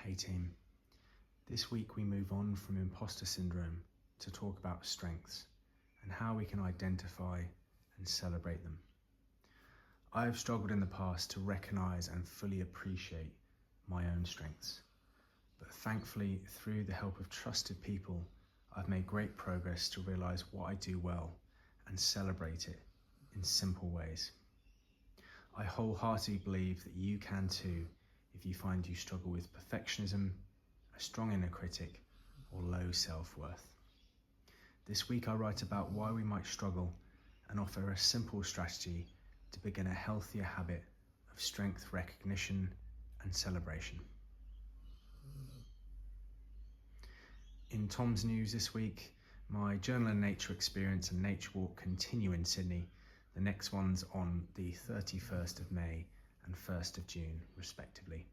Hey team, this week we move on from imposter syndrome to talk about strengths and how we can identify and celebrate them. I have struggled in the past to recognise and fully appreciate my own strengths, but thankfully through the help of trusted people, I've made great progress to realise what I do well and celebrate it in simple ways. I wholeheartedly believe that you can too if you find you struggle with perfectionism, a strong inner critic, or low self-worth. This week I write about why we might struggle and offer a simple strategy to begin a healthier habit of strength recognition and celebration. In Tom's news this week, my journal and nature experience and nature walk continue in Sydney. The next one's on the 31st of May and 1st of June, respectively.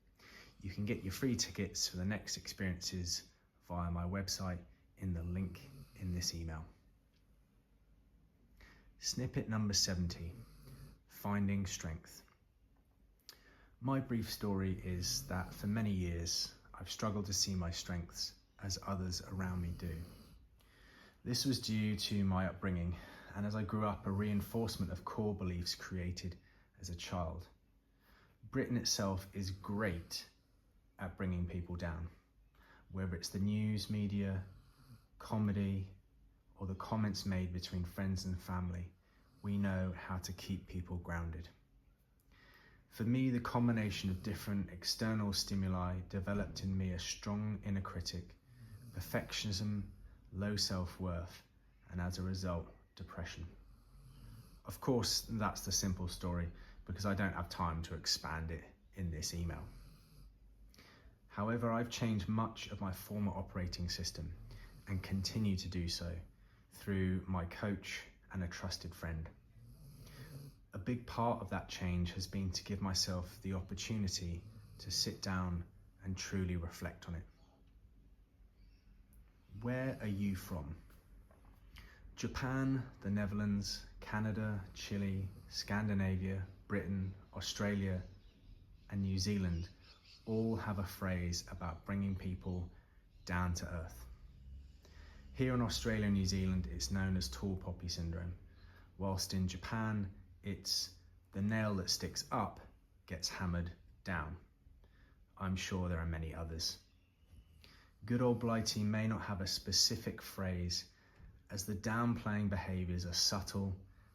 You can get your free tickets for the next experiences via my website in the link in this email. Snippet number 70, Finding Strength. My brief story is that for many years, I've struggled to see my strengths as others around me do. This was due to my upbringing, and as I grew up, a reinforcement of core beliefs created as a child. Britain itself is great at bringing people down, whether it's the news media, comedy, or the comments made between friends and family. We know how to keep people grounded. For me, the combination of different external stimuli developed in me a strong inner critic, perfectionism, low self-worth, and as a result, depression. Of course, that's the simple story because I don't have time to expand it in this email. However, I've changed much of my former operating system and continue to do so through my coach and a trusted friend. A big part of that change has been to give myself the opportunity to sit down and truly reflect on it. Where are you from? Japan, the Netherlands, Canada, Chile, Scandinavia, Britain, Australia, and New Zealand all have a phrase about bringing people down to earth. Here in Australia and New Zealand, it's known as tall poppy syndrome, whilst in Japan, it's the nail that sticks up gets hammered down. I'm sure there are many others. Good old Blighty may not have a specific phrase, as the downplaying behaviours are subtle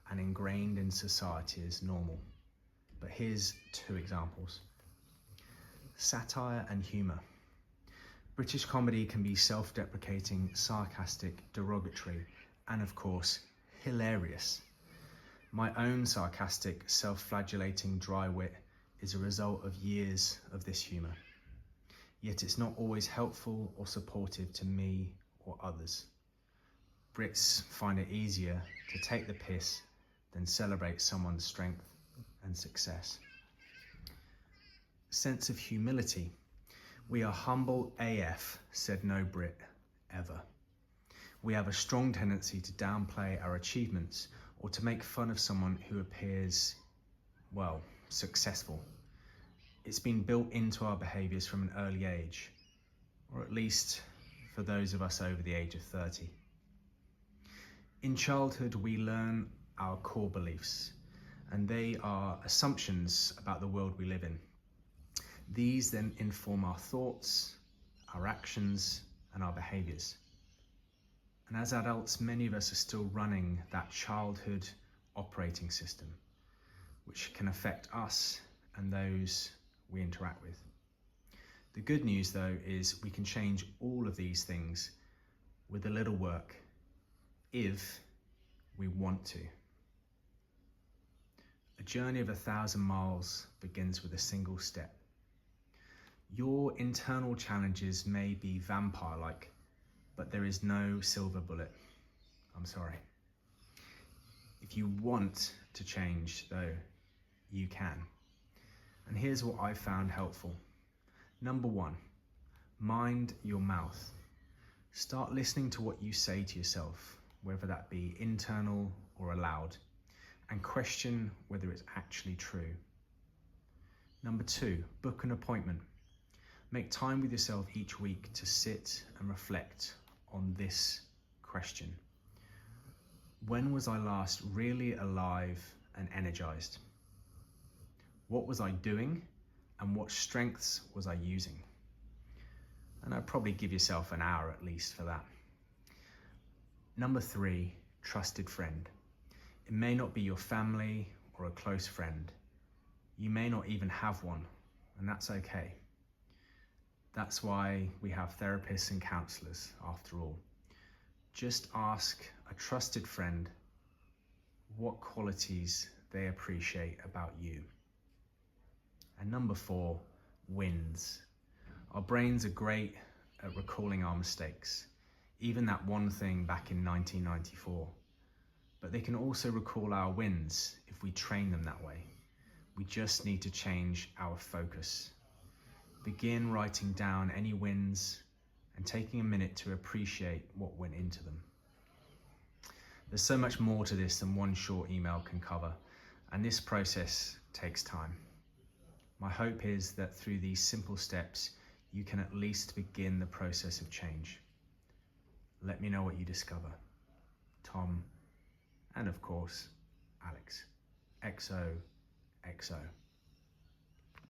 and ingrained in society as normal. But here's two examples. Satire and humour. British comedy can be self-deprecating, sarcastic, derogatory, and of course, hilarious. My own sarcastic, self-flagellating dry wit is a result of years of this humour. Yet it's not always helpful or supportive to me or others. Brits find it easier to take the piss than celebrate someone's strength and success. Sense of humility. We are humble AF, said no Brit ever. We have a strong tendency to downplay our achievements or to make fun of someone who appears, well, successful. It's been built into our behaviours from an early age, or at least for those of us over the age of 30. In childhood, we learn our core beliefs, and they are assumptions about the world we live in. These then inform our thoughts, our actions, and our behaviours. And as adults, many of us are still running that childhood operating system, which can affect us and those we interact with. The good news, though, is we can change all of these things with a little work, if we want to. A journey of 1,000 miles begins with a single step. Your internal challenges may be vampire-like, but there is no silver bullet. I'm sorry. If you want to change, though, you can. And here's what I found helpful. Number 1, mind your mouth. Start listening to what you say to yourself, whether that be internal or aloud, and question whether it's actually true. Number 2, book an appointment. Make time with yourself each week to sit and reflect on this question. When was I last really alive and energized? What was I doing, and what strengths was I using? And I'd probably give yourself an hour at least for that. Number 3, trusted friend. It may not be your family or a close friend. You may not even have one, and that's okay. That's why we have therapists and counselors, after all. Just ask a trusted friend what qualities they appreciate about you. And number 4, wins. Our brains are great at recalling our mistakes, even that one thing back in 1994. But they can also recall our wins if we train them that way. We just need to change our focus. Begin writing down any wins and taking a minute to appreciate what went into them. There's so much more to this than one short email can cover, and this process takes time. My hope is that through these simple steps, you can at least begin the process of change. Let me know what you discover. Tom, and of course, Alex. XOXO.